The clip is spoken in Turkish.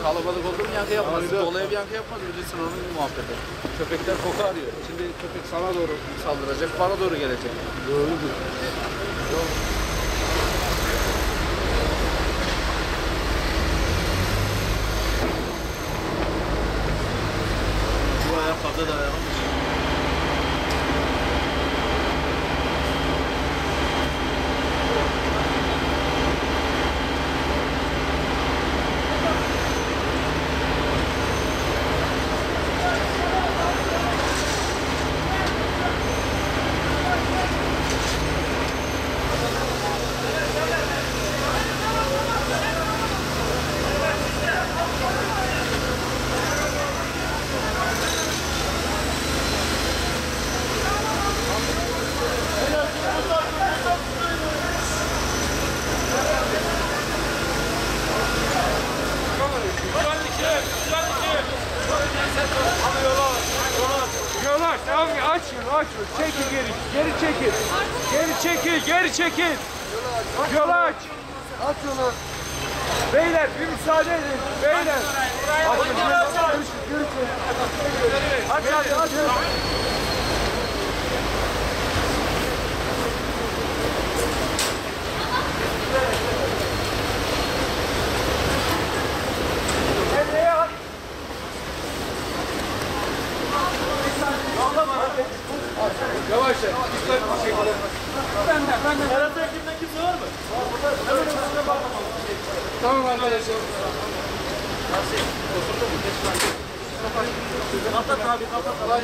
Kalabalık oldu mu yankı yapmaz. Dolu ev yankı yapmaz. Bilirsin onun muhabbeti. Köpekler koku arıyor. Şimdi köpek sana doğru saldıracak, bana doğru gelecek. Doğrudur. Bu ayakkabıda da ayağım. Yavaş, tamam aç yolu, aç yolu. Çekil geri, geri çekil. Geri çekil, geri çekil. Yolu aç. Aç yolu. Beyler bir müsaade edin, beyler. Aç, aç. Yavaş ya. Ben de. Arada ekibinde kimse var mı? Tamam arkadaşlar. Kapat abi, kapat.